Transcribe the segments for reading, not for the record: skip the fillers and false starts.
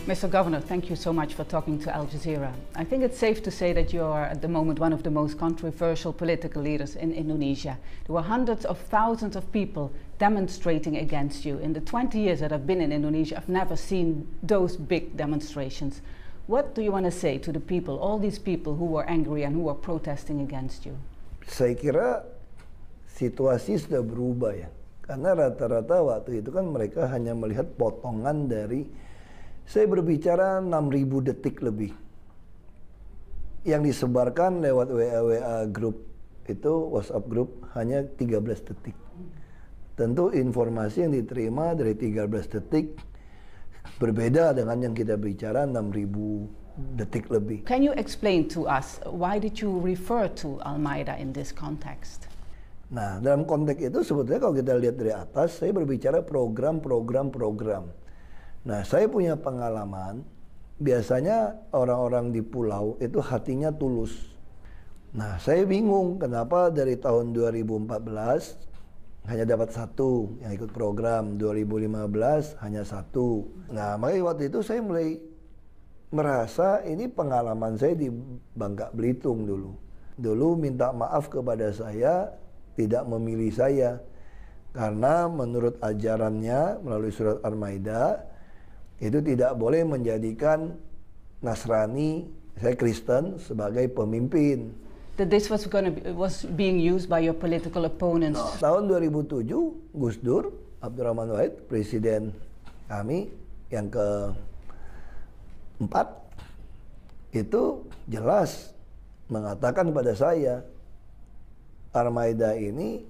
Mr. Governor, thank you so much for talking to Al Jazeera. I think it's safe to say that you are at the moment one of the most controversial political leaders in Indonesia. There were hundreds of thousands of people demonstrating against you. In the 20 years that I've been in Indonesia, I've never seen those big demonstrations. What do you want to say to the people, all these people who were angry and who were protesting against you? Saya kira situasi sudah berubah ya. Karena rata-rata waktu itu kan mereka hanya melihat potongan dari, saya berbicara 6.000 detik lebih. Yang disebarkan lewat WA grup itu, WhatsApp grup, hanya 13 detik. Tentu informasi yang diterima dari 13 detik berbeda dengan yang kita bicara 6.000 detik lebih. Can you explain to us why did you refer to Al-Maida in this context? Nah, dalam konteks itu sebetulnya kalau kita lihat dari atas, saya berbicara program. Nah, saya punya pengalaman, biasanya orang-orang di pulau itu hatinya tulus. Nah, saya bingung kenapa dari tahun 2014 hanya dapat 1 yang ikut program, 2015 hanya 1. Nah, makanya waktu itu saya mulai merasa ini pengalaman saya di Bangka Belitung dulu. Dulu minta maaf kepada saya, tidak memilih saya. Karena menurut ajarannya melalui surat Al-Maidah, itu tidak boleh menjadikan Nasrani, saya Kristen, sebagai pemimpin. That this was being used by your political opponents. Tahun 2007, Gus Dur, Abdurrahman Wahid, presiden kami yang keempat, itu jelas mengatakan kepada saya, Al-Maidah ini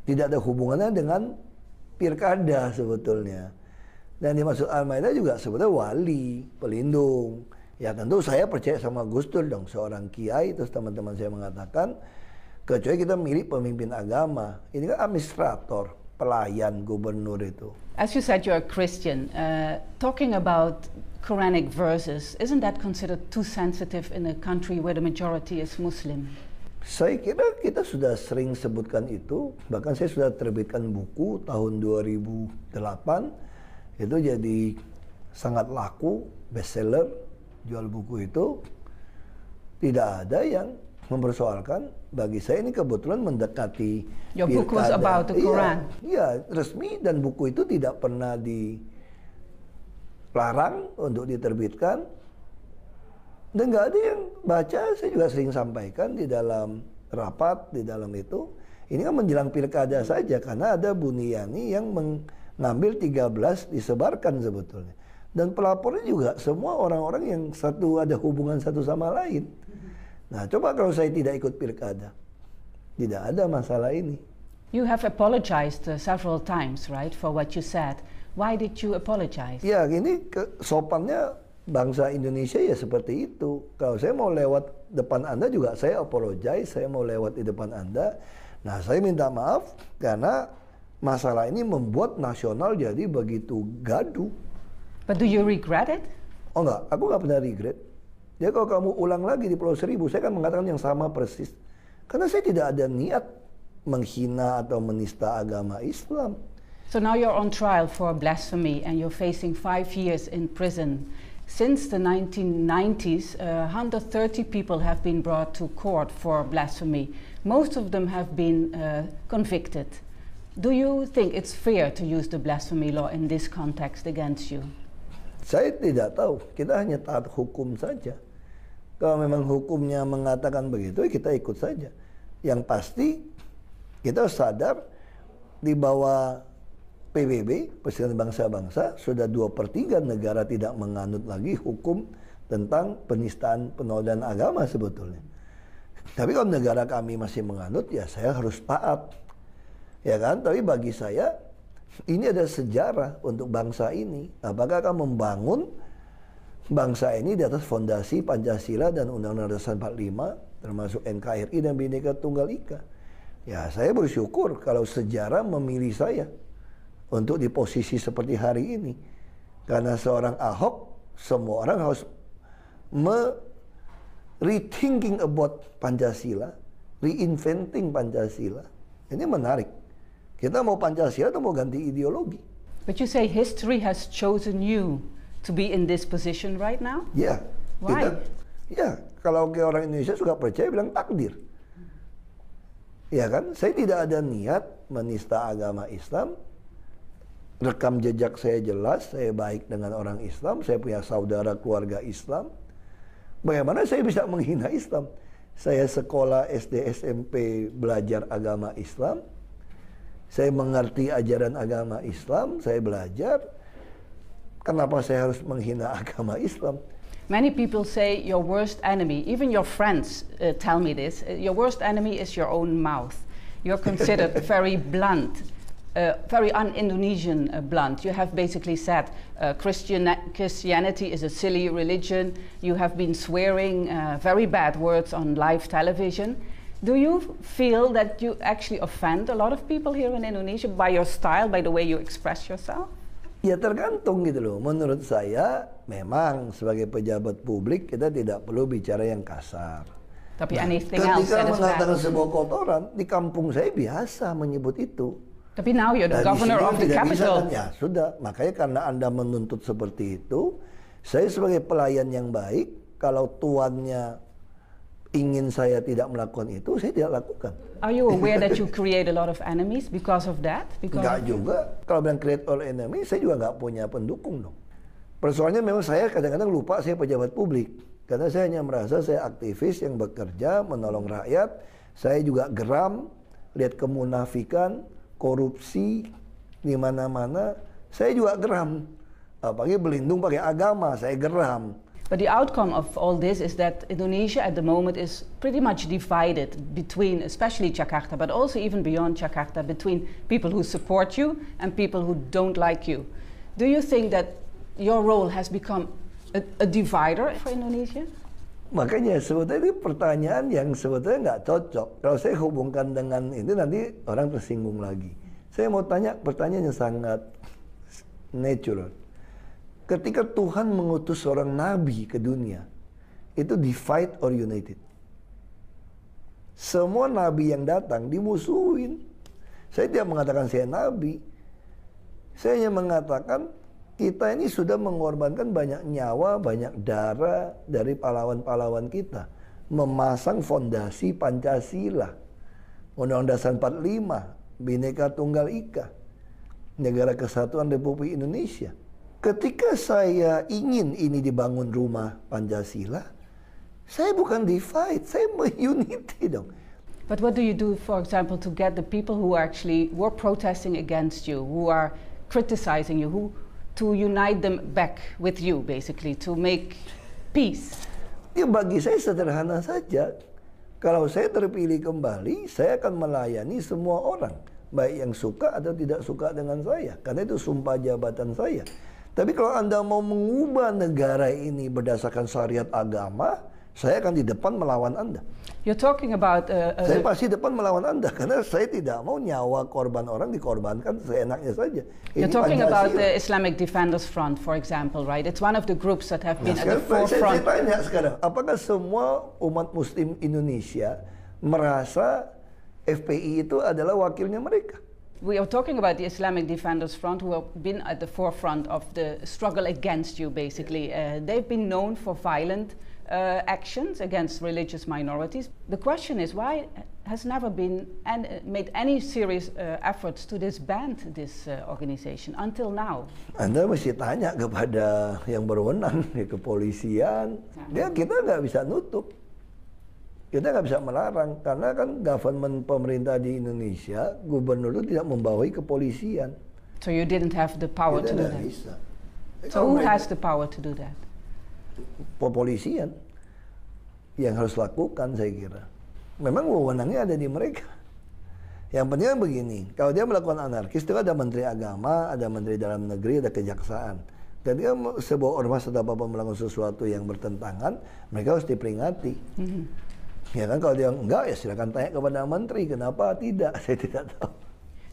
tidak ada hubungannya dengan pilkada sebetulnya. Dan dimaksud Al-Maidah juga sebetulnya wali, pelindung. Ya tentu saya percaya sama Gus Dur dong, seorang kiai. Terus teman-teman saya mengatakan, kecuali kita milih pemimpin agama. Ini kan administrator, pelayan gubernur itu. As you said, you're a Christian. Talking about Quranic verses, isn't that considered too sensitive in a country where the majority is Muslim? Saya kira kita sudah sering sebutkan itu. Bahkan saya sudah terbitkan buku tahun 2008. Itu jadi sangat laku, bestseller. Jual buku itu tidak ada yang mempersoalkan. Bagi saya ini kebetulan mendekati Your book was about the Quran. Iya, resmi, dan buku itu tidak pernah dilarang untuk diterbitkan. Dan nggak ada yang baca. Saya juga sering sampaikan di dalam rapat, di dalam itu. Ini kan menjelang pilkada saja, karena ada Buniyani yang mengambil 13 disebarkan sebetulnya. Dan pelapornya juga semua orang-orang yang ada hubungan satu sama lain. Nah, coba kalau saya tidak ikut pilkada, tidak ada masalah ini. You have apologized several times, right, for what you said. Why did you apologize? Ya, ini sopannya bangsa Indonesia ya seperti itu. Kalau saya mau lewat depan Anda juga saya apologize, saya mau lewat di depan Anda. Nah, saya minta maaf karena masalah ini membuat nasional jadi begitu gaduh. But do you regret it? Oh enggak, aku nggak pernah regret. Ya kalau kamu ulang lagi di Pulau Seribu, saya akan mengatakan yang sama persis. Karena saya tidak ada niat menghina atau menista agama Islam. So now you're on trial for blasphemy and you're facing 5 years in prison. Since the 1990s, 130 people have been brought to court for blasphemy. Most of them have been convicted. Do you think it's fair to use the blasphemy law in this context against you? Saya tidak tahu, kita hanya taat hukum saja. Kalau memang hukumnya mengatakan begitu, kita ikut saja. Yang pasti, kita sadar di bawah PBB, Persatuan Bangsa-Bangsa, sudah 2/3 negara tidak menganut lagi hukum tentang penistaan penodaan agama sebetulnya. Tapi kalau negara kami masih menganut, ya saya harus taat. Ya kan? Tapi bagi saya, ini ada sejarah untuk bangsa ini. Apakah akan membangun bangsa ini di atas fondasi Pancasila dan Undang-Undang Dasar 45, termasuk NKRI dan Bhinneka Tunggal Ika? Ya, saya bersyukur kalau sejarah memilih saya untuk di posisi seperti hari ini. Karena seorang Ahok, semua orang harus rethinking about Pancasila, reinventing Pancasila. Ini menarik. Kita mau Pancasila atau mau ganti ideologi? But you say history has chosen you to be in this position right now? Ya. Why? Ya, kalau ke orang Indonesia suka percaya bilang takdir. Ya kan, saya tidak ada niat menista agama Islam. Rekam jejak saya jelas, saya baik dengan orang Islam, saya punya saudara keluarga Islam. Bagaimana saya bisa menghina Islam? Saya sekolah SD SMP belajar agama Islam. Saya mengerti ajaran agama Islam, saya belajar. Kenapa saya harus menghina agama Islam? Many people say your worst enemy, even your friends tell me this, your worst enemy is your own mouth. You're considered very blunt, very un-Indonesian blunt. You have basically said Christianity is a silly religion. You have been swearing very bad words on live television. Do you feel that you actually offend a lot of people here in Indonesia by your style, by the way you express yourself? Ya tergantung gitu loh. Menurut saya memang sebagai pejabat publik kita tidak perlu bicara yang kasar. Tapi anything else ketika that is mengatakan bad. sebuah kotoran, di kampung saya biasa menyebut itu. Tapi now you're the Nah, governor di sini of the tidak bisa capital. kan? Ya sudah, makanya karena Anda menuntut seperti itu, saya sebagai pelayan yang baik, kalau tuannya ingin saya tidak melakukan itu, saya tidak lakukan. Are you aware that you create a lot of enemies because of that? Enggak juga. Kalau bilang create all enemy, saya juga nggak punya pendukung dong. Persoalannya memang saya kadang-kadang lupa saya pejabat publik. Karena saya hanya merasa saya aktivis yang bekerja, menolong rakyat. Saya juga geram, lihat kemunafikan, korupsi di mana-mana. Saya juga geram. Apalagi berlindung pakai agama, saya geram. But the outcome of all this is that Indonesia at the moment is pretty much divided between, especially Jakarta, but also even beyond Jakarta, between people who support you and people who don't like you. Do you think that your role has become a divider for Indonesia? Makanya sebetulnya ini pertanyaan yang sebetulnya nggak cocok. Kalau saya hubungkan dengan ini nanti orang tersinggung lagi. Saya mau tanya pertanyaan yang sangat natural. Ketika Tuhan mengutus seorang nabi ke dunia, itu divide or united. Semua nabi yang datang dimusuhin. Saya tidak mengatakan saya nabi. Saya hanya mengatakan kita ini sudah mengorbankan banyak nyawa, banyak darah dari pahlawan-pahlawan kita. Memasang fondasi Pancasila. Undang-Undang Dasar 45, Bhinneka Tunggal Ika. Negara Kesatuan Republik Indonesia. Ketika saya ingin ini dibangun rumah Pancasila, saya bukan divide, saya unity dong. But what do you do, for example, to get the people who actually were protesting against you, who are criticizing you, to unite them back with you, basically, to make peace? Ya bagi saya sederhana saja. Kalau saya terpilih kembali, saya akan melayani semua orang, baik yang suka atau tidak suka dengan saya, karena itu sumpah jabatan saya. Tapi kalau Anda mau mengubah negara ini berdasarkan syariat agama, saya akan di depan melawan Anda. You're talking about... saya pasti depan melawan Anda, karena saya tidak mau nyawa korban orang dikorbankan seenaknya saja. You're talking about the Islamic Defenders Front, for example, right? It's one of the groups that have been at the forefront. Saya tanya sekarang, apakah semua umat Muslim Indonesia merasa FPI itu adalah wakilnya mereka? We are talking about the Islamic Defenders Front, who have been at the forefront of the struggle against you, basically. They've been known for violent actions against religious minorities. The question is, why has never been made any serious efforts to disband this organization until now? Anda mesti tanya kepada yang berwenang, ya, kepolisian. Ya kita nggak bisa nutup. Kita nggak bisa melarang, karena kan government pemerintah di Indonesia, gubernur itu tidak membawahi kepolisian. So you didn't have the power to do that? Bisa. So who has the power to do that? Kepolisian yang harus lakukan, saya kira. Memang wewenangnya ada di mereka. Yang penting begini, kalau dia melakukan anarkis, itu ada Menteri Agama, ada Menteri Dalam Negeri, ada Kejaksaan. Ketika sebuah ormas atau apapun melakukan sesuatu yang bertentangan, mereka harus diperingati. Ya kan, kalau dia enggak, ya silakan tanya kepada menteri kenapa tidak, saya tidak tahu.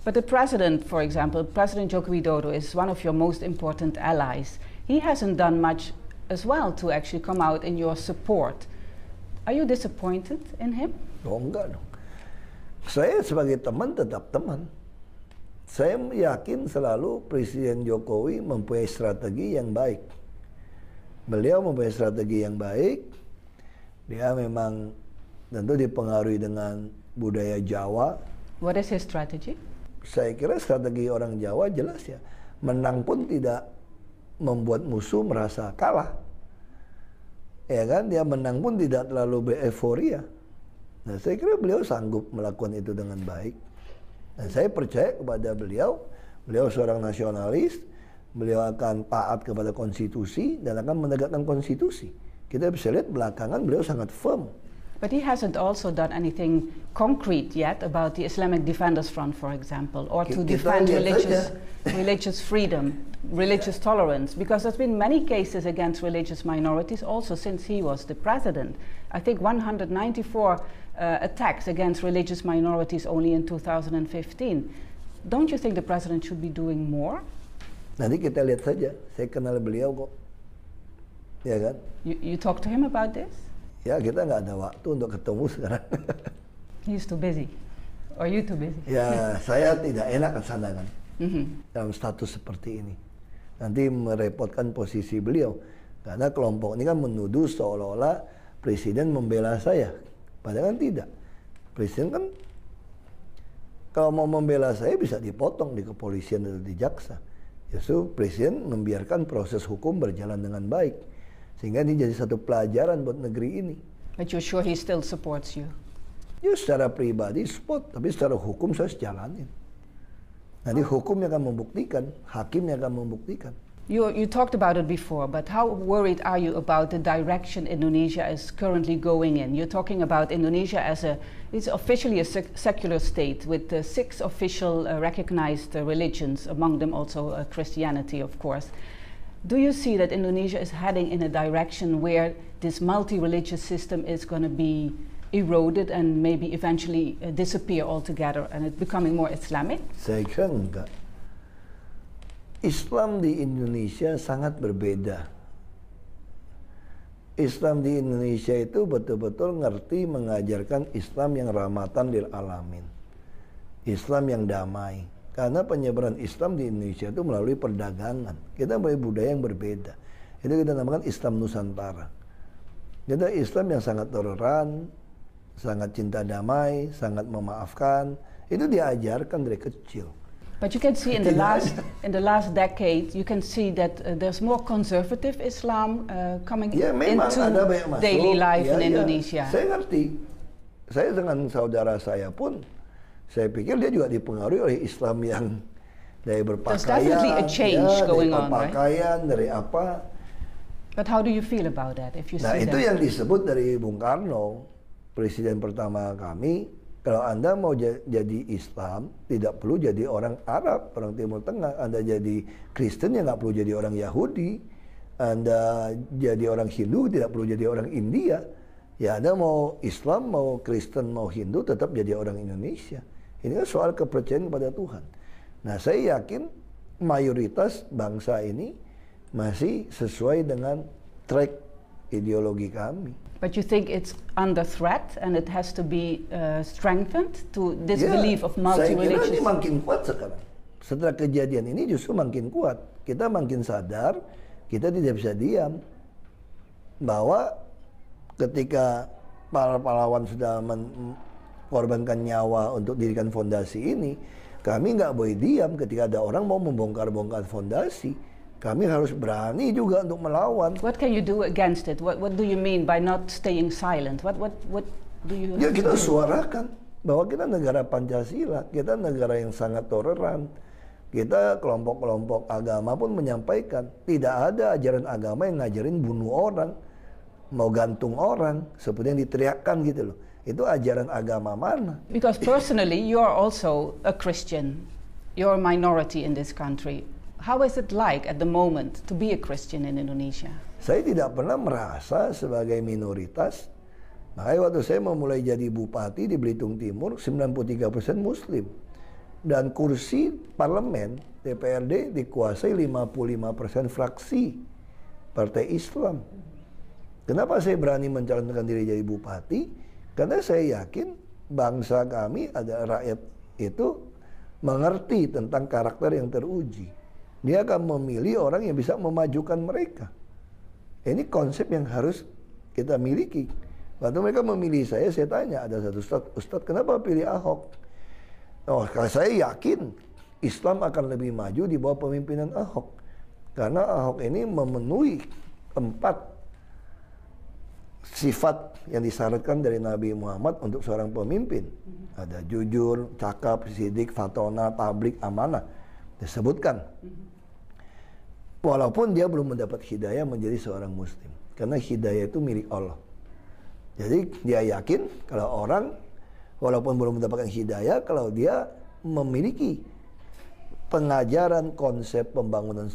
But the president, for example, President Joko Widodo is one of your most important allies. He hasn't done much as well to actually come out in your support. Are you disappointed in him? Oh enggak dong. Saya sebagai teman tetap teman. Saya yakin selalu Presiden Jokowi mempunyai strategi yang baik. Beliau mempunyai strategi yang baik. Dia memang tentu dipengaruhi dengan budaya Jawa. What is his strategy? Saya kira strategi orang Jawa jelas ya. Menang pun tidak membuat musuh merasa kalah. Ya kan, dia menang pun tidak terlalu bereforia. Nah, saya kira beliau sanggup melakukan itu dengan baik. Dan saya percaya kepada beliau. Beliau seorang nasionalis. Beliau akan taat kepada konstitusi dan akan menegakkan konstitusi. Kita bisa lihat belakangan beliau sangat firm. But he hasn't also done anything concrete yet about the Islamic Defenders Front, for example, or to defend religious freedom, religious tolerance, because there's been many cases against religious minorities also since he was the president. I think 194 attacks against religious minorities only in 2015. Don't you think the president should be doing more? Nanti kita lihat saja. Saya kenal beliau kok. Ya kan? You talk to him about this? Ya, kita nggak ada waktu untuk ketemu sekarang. He's too busy. Or you too busy? Ya, saya tidak enak ke sana kan. Dalam status seperti ini. Nanti merepotkan posisi beliau. Karena kelompok ini kan menuduh seolah-olah presiden membela saya. Padahal kan tidak. Presiden kan kalau mau membela saya bisa dipotong di kepolisian atau di jaksa. Justru presiden membiarkan proses hukum berjalan dengan baik. Sehingga ini jadi satu pelajaran buat negeri ini. But you're sure he still supports you? Ya secara pribadi support, tapi secara hukum saya jalanin. Nanti hukum yang akan membuktikan, hakim yang akan membuktikan. You talked about it before, but how worried are you about the direction Indonesia is currently going in? You're talking about Indonesia as it's officially a secular state with 6 official recognized religions, among them also Christianity, of course. Do you see that Indonesia is heading in a direction where this multi-religious system is going to be eroded and maybe eventually disappear altogether and it's becoming more Islamic? Saya kira enggak. Islam di Indonesia sangat berbeda. Islam di Indonesia itu betul-betul ngerti mengajarkan Islam yang rahmatan lil alamin. Islam yang damai. Karena penyebaran Islam di Indonesia itu melalui perdagangan. Kita punya budaya yang berbeda. Itu kita namakan Islam Nusantara. Kita Islam yang sangat toleran, sangat cinta damai, sangat memaafkan. Itu diajarkan dari kecil. But you can see in the last decade, you can see that there's more conservative Islam coming into daily life in Indonesia. Saya ngerti. Saya dengan saudara saya pun, saya pikir dia juga dipengaruhi oleh Islam yang dari berpakaian, there's definitely a change going on, right? Pakaian dari apa? But how do you feel about that? If you see itu that? yang disebut dari Bung Karno, presiden pertama kami. Kalau Anda mau jadi Islam, tidak perlu jadi orang Arab, orang Timur Tengah. Anda jadi Kristen, ya nggak perlu jadi orang Yahudi. Anda jadi orang Hindu, tidak perlu jadi orang India. Ya Anda mau Islam, mau Kristen, mau Hindu, tetap jadi orang Indonesia. Ini kan soal kepercayaan kepada Tuhan. Nah, saya yakin mayoritas bangsa ini masih sesuai dengan track ideologi kami. But you think it's under threat and it has to be strengthened to this belief of multi-religious? Saya kira ini makin kuat sekarang. Setelah kejadian ini justru makin kuat. Kita makin sadar, kita tidak bisa diam. Bahwa ketika para pahlawan sudah mengorbankan nyawa untuk dirikan fondasi ini, kami nggak boleh diam ketika ada orang mau membongkar-bongkar fondasi. Kami harus berani juga untuk melawan. What can you do against it? What do you mean by not staying silent? What do you? Ya kita suarakan bahwa kita negara Pancasila, kita negara yang sangat toleran. Kita kelompok-kelompok agama pun menyampaikan tidak ada ajaran agama yang ngajarin bunuh orang, mau gantung orang, seperti yang diteriakkan gitu loh. Itu ajaran agama mana? Because personally, you are also a Christian. You're a minority in this country. How is it like at the moment to be a Christian in Indonesia? Saya tidak pernah merasa sebagai minoritas. Makanya waktu saya memulai jadi bupati di Belitung Timur, 93% Muslim. Dan kursi parlemen, DPRD dikuasai 55% fraksi Partai Islam. Kenapa saya berani mencalonkan diri jadi bupati? Karena saya yakin bangsa kami, ada rakyat itu mengerti tentang karakter yang teruji. Dia akan memilih orang yang bisa memajukan mereka. Ini konsep yang harus kita miliki. Waktu mereka memilih saya tanya, ada satu Ustadz, kenapa pilih Ahok? Oh, kalau saya yakin Islam akan lebih maju di bawah pemimpinan Ahok. Karena Ahok ini memenuhi 4 sifat yang disyaratkan dari Nabi Muhammad untuk seorang pemimpin. Ada jujur, cakap, sidik, fatona, tablik, amanah. Disebutkan. Walaupun dia belum mendapat hidayah menjadi seorang muslim. Karena hidayah itu milik Allah. Jadi dia yakin kalau orang walaupun belum mendapatkan hidayah, kalau dia memiliki pengajaran konsep pembangunan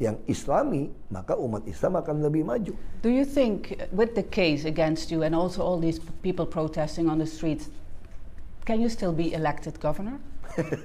yang Islami, maka umat Islam akan lebih maju. Do you think with the case against you and also all these people protesting on the streets, can you still be elected governor?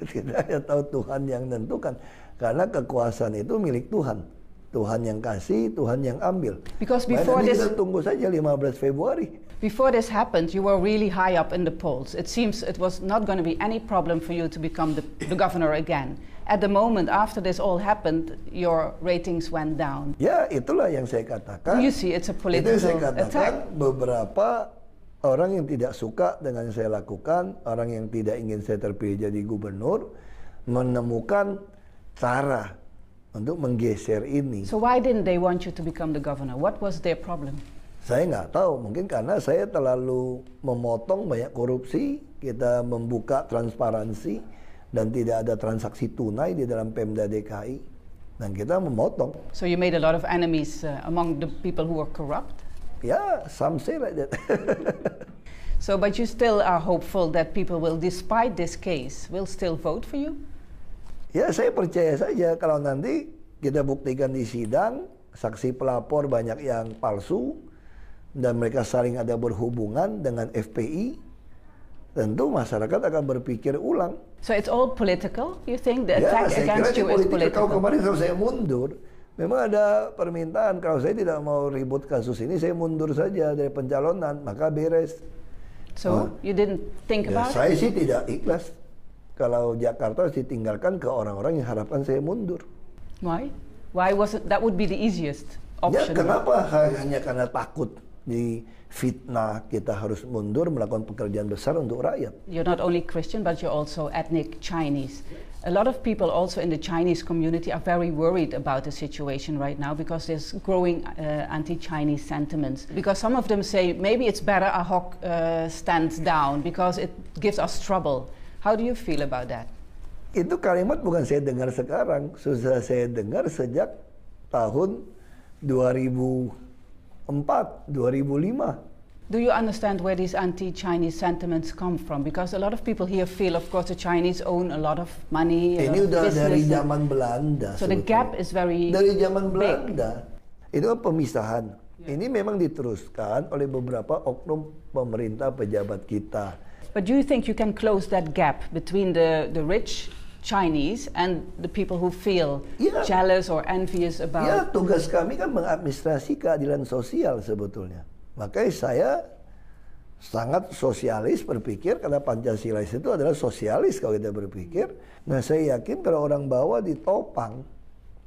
Kita ya tahu Tuhan yang menentukan. Karena kekuasaan itu milik Tuhan. Tuhan yang kasih, Tuhan yang ambil. Because before this, kita tunggu saja 15 Februari. Before this happened, you were really high up in the polls. It seems it was not going to be any problem for you to become the governor again. At the moment, after this all happened, your ratings went down. Ya, itulah yang saya katakan. You see, it's a political itu saya katakan attack. Beberapa orang yang tidak suka dengan yang saya lakukan, orang yang tidak ingin saya terpilih jadi gubernur, menemukan cara untuk menggeser ini. So why didn't they want you to become the governor? What was their problem? Saya nggak tahu, mungkin karena saya terlalu memotong banyak korupsi, kita membuka transparansi, dan tidak ada transaksi tunai di dalam Pemda DKI, dan kita memotong. So you made a lot of enemies among the people who were corrupt? Yeah, some say like that. So, but you still are hopeful that people will, despite this case, will still vote for you? Ya, saya percaya saja kalau nanti kita buktikan di sidang, saksi pelapor banyak yang palsu, dan mereka saling ada berhubungan dengan FPI, tentu masyarakat akan berpikir ulang. So it's all political, you think? The attack against you is political? Kalau kemarin kalau saya mundur, memang ada permintaan, kalau saya tidak mau ribut kasus ini, saya mundur saja dari pencalonan, maka beres. So you didn't think about it? Saya sih tidak ikhlas kalau Jakarta harus ditinggalkan ke orang-orang yang harapan saya mundur. Why? Why was it? That would be the easiest Ya, option. kenapa? Hanya karena takut di fitnah kita harus mundur melakukan pekerjaan besar untuk rakyat. You're not only Christian, but you're also ethnic Chinese. A lot of people also in the Chinese community are very worried about the situation right now because there's growing anti-Chinese sentiments. Because some of them say maybe it's better Ahok stands down because it gives us trouble. How do you feel about that? Itu kalimat bukan saya dengar sekarang, sudah saya dengar sejak tahun 2004, 2005. Do you understand where these anti-Chinese sentiments come from? Because a lot of people here feel, of course, the Chinese own a lot of money. Ini udah dari zaman Belanda. So the gap is very dari zaman big. Belanda. Itu kan pemisahan. Ini memang diteruskan oleh beberapa oknum pemerintah pejabat kita. But do you think you can close that gap between the rich Chinese and the people who feel jealous or envious about? Ya, tugas kami kan mengadministrasi keadilan sosial sebetulnya. Makanya saya sangat sosialis berpikir karena Pancasila itu adalah sosialis kalau kita berpikir. Nah, saya yakin kalau orang bawah ditopang,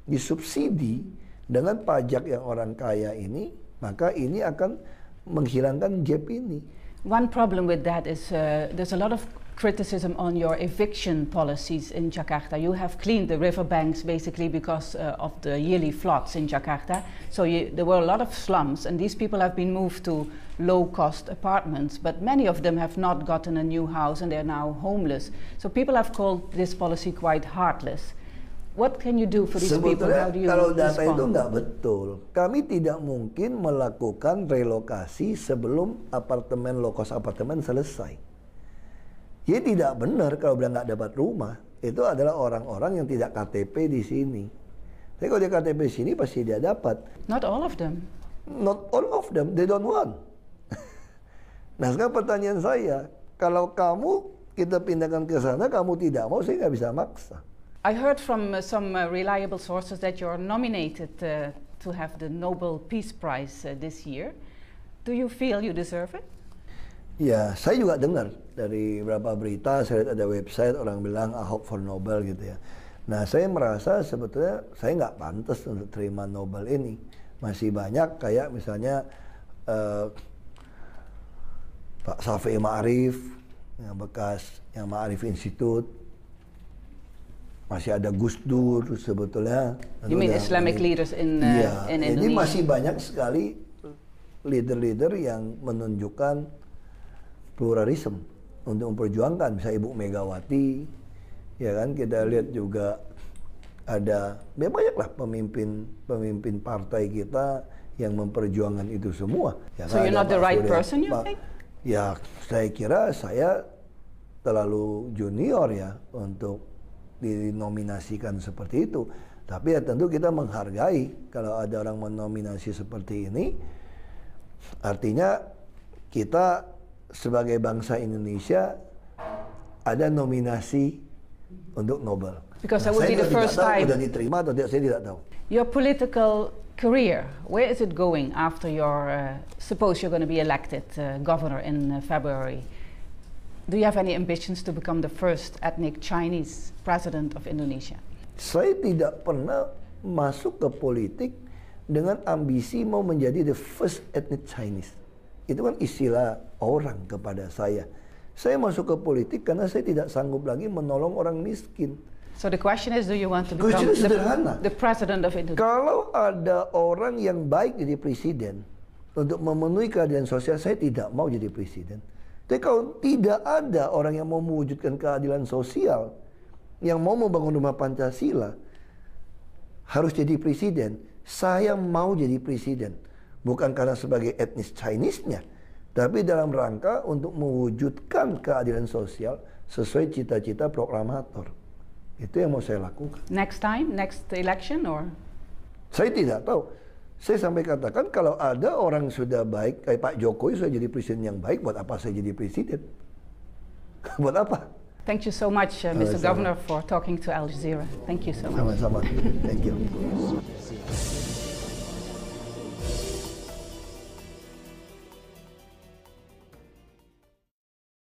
disubsidi dengan pajak yang orang kaya ini, maka ini akan menghilangkan gap ini. One problem with that is there's a lot of criticism on your eviction policies in Jakarta. You have cleaned the riverbanks basically because of the yearly floods in Jakarta. So there were a lot of slums, and these people have been moved to low-cost apartments, but many of them have not gotten a new house and they're now homeless. So people have called this policy quite heartless. What can you do for these people? How do you kalau data respond? itu nggak betul. Kami tidak mungkin melakukan relokasi sebelum apartemen low-cost apartemen selesai. Ya tidak benar kalau bilang nggak dapat rumah. Itu adalah orang-orang yang tidak KTP di sini. Tapi kalau dia KTP di sini pasti dia dapat. Not all of them. Not all of them, they don't want. Nah sekarang pertanyaan saya, kalau kamu kita pindahkan ke sana, kamu tidak mau, saya nggak bisa maksa. I heard from some reliable sources that you're nominated to have the Nobel Peace Prize this year. Do you feel you deserve it? Ya, saya juga dengar dari beberapa berita, saya lihat ada website orang bilang Ahok for Nobel gitu ya. Nah, saya merasa sebetulnya saya nggak pantas untuk terima Nobel ini. Masih banyak kayak misalnya Pak Syafi'i Ma'arif, yang bekas yang Ma'arif Institute, masih ada Gus Dur sebetulnya. You mean Islamic leaders in Indonesia? Jadi masih banyak sekali leader-leader yang menunjukkan pluralisme untuk memperjuangkan, misalnya Ibu Megawati, ya kan, kita lihat juga ada banyaklah pemimpin partai kita yang memperjuangkan itu semua. Ya, so you're not the right person, you think? Ya, saya kira saya terlalu junior ya untuk dinominasikan seperti itu. Tapi ya tentu kita menghargai kalau ada orang menominasi seperti ini. Artinya kita sebagai bangsa Indonesia ada nominasi untuk Nobel. Because that would be the first time. Sudah diterima atau tidak, saya tidak tahu. Your political career, where is it going after your, suppose you're going to be elected governor in February? Do you have any ambitions to become the first ethnic Chinese president of Indonesia? Saya tidak pernah masuk ke politik dengan ambisi mau menjadi the first ethnic Chinese. Itu kan istilah orang kepada saya. Saya masuk ke politik karena saya tidak sanggup lagi menolong orang miskin. So the question is, do you want to become the president of Indonesia? Kalau ada orang yang baik jadi presiden untuk memenuhi keadilan sosial, saya tidak mau jadi presiden. Tapi kalau tidak ada orang yang mau mewujudkan keadilan sosial, yang mau membangun rumah Pancasila, harus jadi presiden. Saya mau jadi presiden. Bukan karena sebagai etnis Chinese-nya, tapi dalam rangka untuk mewujudkan keadilan sosial sesuai cita-cita proklamator. Itu yang mau saya lakukan. Next time, next election, or? Saya tidak tahu. Saya sampai katakan kalau ada orang sudah baik, kayak Pak Jokowi sudah jadi presiden yang baik, buat apa saya jadi presiden? Buat apa? Thank you so much, Mr. Governor, for talking to Al Jazeera. Thank you so much. Sama-sama. Thank you.